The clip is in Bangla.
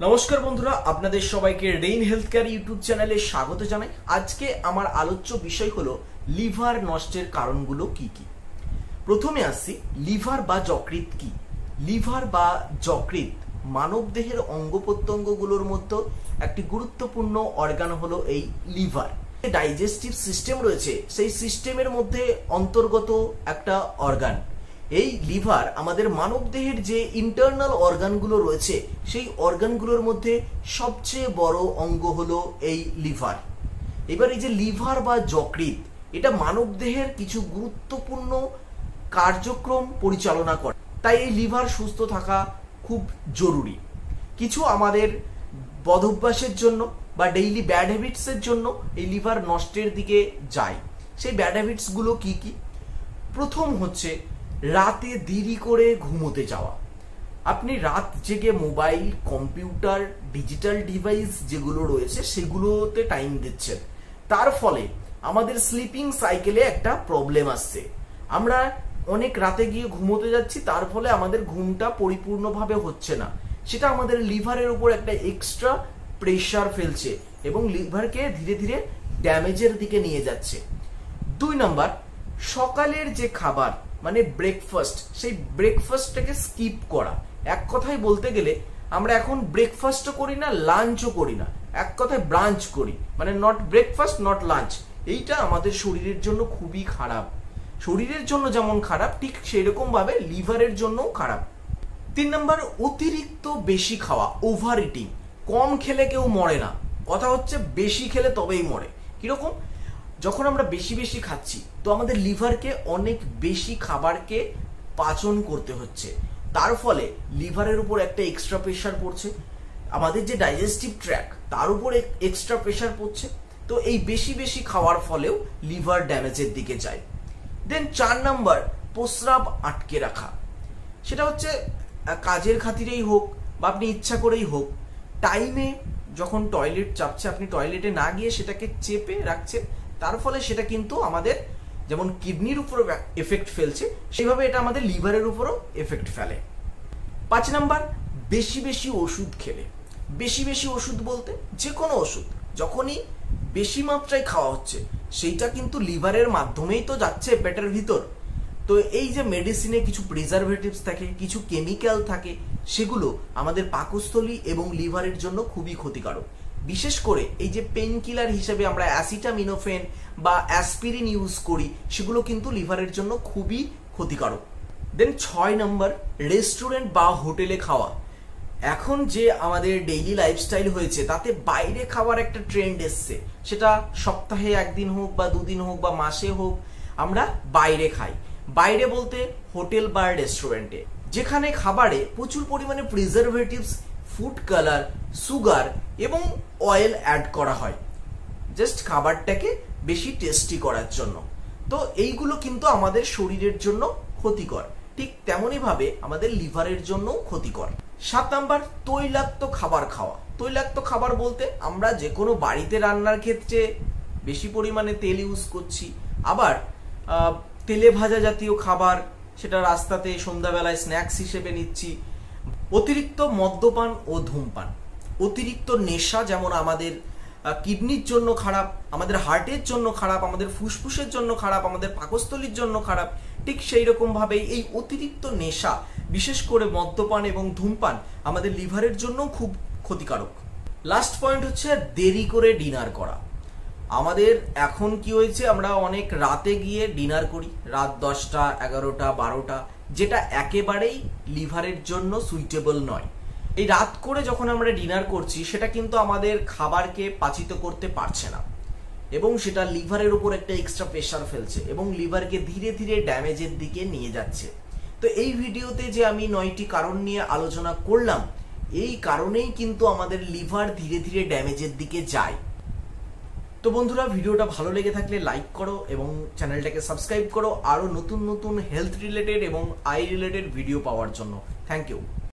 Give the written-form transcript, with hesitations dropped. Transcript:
নমস্কার বন্ধুরা, আপনাদের সবাইকে রেইন হেলথ কেয়ার ইউটিউব চ্যানেলে স্বাগত জানাই। আজকে আমার আলোচ্য বিষয় হলো লিভার নষ্টের কারণগুলো কি কি। প্রথমে আসছি, লিভার বা যকৃৎ কি। লিভার বা যকৃৎ মানব দেহের অঙ্গ প্রত্যঙ্গগুলোর মধ্যে একটি গুরুত্বপূর্ণ অর্গান হলো এই লিভার। ডাইজেস্টিভ সিস্টেম রয়েছে, সেই সিস্টেমের মধ্যে অন্তর্গত একটা অর্গান। এই লিভার আমাদের মানব দেহের যে ইন্টারনাল অর্গানগুলো রয়েছে সেই অর্গানগুলোর মধ্যে সবচেয়ে বড় অঙ্গ হলো এই লিভার। এবার এই যে লিভার বা যকৃৎ, এটা মানব দেহের কিছু গুরুত্বপূর্ণ কার্যক্রম পরিচালনা করে, তাই এই লিভার সুস্থ থাকা খুব জরুরি। কিছু আমাদের বদভ্যাসের জন্য বা ডেইলি ব্যাড হ্যাবিটসের জন্য এই লিভার নষ্টের দিকে যায়। সেই ব্যাড হ্যাবিটসগুলো কি কি? প্রথম হচ্ছে রাতে দেরি করে ঘুমোতে যাওয়া। আপনি রাত জেগে মোবাইল, কম্পিউটার, ডিজিটাল ডিভাইস যেগুলো রয়েছে সেগুলোতে টাইম দিচ্ছেন, তার ফলে আমাদের স্লিপিং সাইকেলে একটা প্রবলেম আসছে। আমরা অনেক রাতে গিয়ে ঘুমোতে যাচ্ছি, তার ফলে আমাদের ঘুমটা পরিপূর্ণভাবে হচ্ছে না। সেটা আমাদের লিভারের উপর একটা এক্সট্রা প্রেশার ফেলছে এবং লিভারকে ধীরে ধীরে ড্যামেজের দিকে নিয়ে যাচ্ছে। 2 নাম্বার, সকালের যে খাবার মানে ব্রেকফাস্ট, সেই ব্রেকফাস্টটাকে স্কিপ করা। এক কথায় বলতে গেলে আমরা এখন ব্রেকফাস্টও করি না, লাঞ্চও করি না, এক কথায় ব্রাঞ্চ করি, মানে নট ব্রেকফাস্ট নট লাঞ্চ। এইটা আমাদের শরীরের জন্য খুবই খারাপ। শরীরের জন্য যেমন খারাপ, ঠিক সেই রকম ভাবে লিভারের জন্যও খারাপ। 3 নাম্বার, অতিরিক্ত বেশি খাওয়া, ওভার ইটিং। কম খেলে কেউ মরে না, কথা হচ্ছে বেশি খেলে তবেই মরে। কিরকম? যখন আমরা বেশি বেশি খাচ্ছি তো আমাদের লিভারকে অনেক বেশি খাবারকে পাচন করতে হচ্ছে, তার ফলে লিভারের উপর একটা এক্সট্রা প্রেশার পড়ছে। আমাদের যে ডাইজেস্টিভ ট্র্যাক তার উপর এক্সট্রা প্রেশার পড়ছে। তো এই বেশি বেশি খাওয়ার ফলেও লিভার ড্যামেজের দিকে যায়। দেন 4 নাম্বার, প্রস্রাব আটকে রাখা। সেটা হচ্ছে কাজের খাতিরেই হোক বা আপনি ইচ্ছা করেই হোক, টাইমে যখন টয়লেট চাপছে আপনি টয়লেটে না গিয়ে সেটাকে চেপে রাখছেন, তার ফলে সেটা কিন্তু আমাদের যেমন কিডনির উপর এফেক্ট ফেলছে, সেইভাবে এটা আমাদের লিভারের উপরও এফেক্ট ফেলে। 5 নাম্বার, বেশি বেশি ওষুধ খেলে। বেশি বেশি ওষুধ বলতে যে কোনো ওষুধ যখনই বেশি মাত্রায় খাওয়া হচ্ছে সেইটা কিন্তু লিভারের মাধ্যমেই তো যাচ্ছে পেটের ভিতর। তো এই যে মেডিসিনে কিছু প্রিজারভেটিভস থাকে, কিছু কেমিক্যাল থাকে, সেগুলো আমাদের পাকস্থলী এবং লিভারের জন্য খুবই ক্ষতিকারক। বিশেষ করে এই যে পেইন কিলার হিসেবে আমরা অ্যাসিটামিনোফেন বা অ্যাসপিরিন ইউজ করি, সেগুলো কিন্তু লিভারের জন্য খুবই ক্ষতিকারক। দেন 6 নাম্বার, রেস্টুরেন্ট বা হোটেলে খাওয়া। এখন যে আমাদের ডেইলি লাইফস্টাইল হয়েছে তাতে বাইরে খাওয়ার একটা ট্রেন্ড এসছে। সেটা সপ্তাহে 1 দিন হোক বা 2 দিন হোক বা মাসে হোক, আমরা বাইরে খাই। বাইরে বলতে হোটেল বা রেস্টুরেন্টে, যেখানে খাবারে প্রচুর পরিমাণে প্রিজারভেটিভস, ফুড কালার, সুগার এবং অয়েল অ্যাড করা হয় জাস্ট খাবারটাকে বেশি টেস্টি করার জন্য। তো এইগুলো কিন্তু আমাদের শরীরের জন্য ক্ষতিকর, ঠিক তেমনই ভাবে আমাদের লিভারের জন্যও ক্ষতিকর। 7 নাম্বার, তৈলাক্ত খাবার খাওয়া। তৈলাক্ত খাবার বলতে আমরা যে কোনো বাড়িতে রান্নার ক্ষেত্রে বেশি পরিমাণে তেল ইউজ করছি, আবার তেলে ভাজা জাতীয় খাবার সেটা রাস্তাতে সন্ধ্যাবেলায় স্ন্যাক্স হিসেবে নিচ্ছি। অতিরিক্ত মদ্যপান ও ধূমপান, অতিরিক্ত নেশা যেমন আমাদের কিডনির জন্য খারাপ, আমাদের হার্টের জন্য খারাপ, আমাদের ফুসফুসের জন্য খারাপ, আমাদের পাকস্থলীর জন্য খারাপ, ঠিক সেই রকম ভাবে এই অতিরিক্ত নেশা, বিশেষ করে মদ্যপান এবং ধূমপান আমাদের লিভারের জন্য খুব ক্ষতিকারক। লাস্ট পয়েন্ট হচ্ছে দেরি করে ডিনার করা। আমাদের এখন কি হয়েছে, আমরা অনেক রাতে গিয়ে ডিনার করি, রাত 10টা, 11টা, 12টা, যেটা একেবারেই লিভারের জন্য সুইটেবল নয়। এই রাত করে যখন আমরা ডিনার করছি সেটা কিন্তু আমাদের খাবারকে পাচিত করতে পারছে না এবং সেটা লিভারের উপর একটা এক্সট্রা প্রেশার ফেলছে এবং লিভারকে ধীরে ধীরে ড্যামেজের দিকে নিয়ে যাচ্ছে। তো এই ভিডিওতে যে আমি 9টি কারণ নিয়ে আলোচনা করলাম, এই কারণেই কিন্তু আমাদের লিভার ধীরে ধীরে ড্যামেজের দিকে যায়। তো বন্ধুরা, ভিডিওটা ভালো লেগে থাকলে লাইক করো এবং চ্যানেলটাকে সাবস্ক্রাইব করো আরো নতুন নতুন হেলথ রিলেটেড এবং আই রিলেটেড ভিডিও পাওয়ার জন্য। Thank you.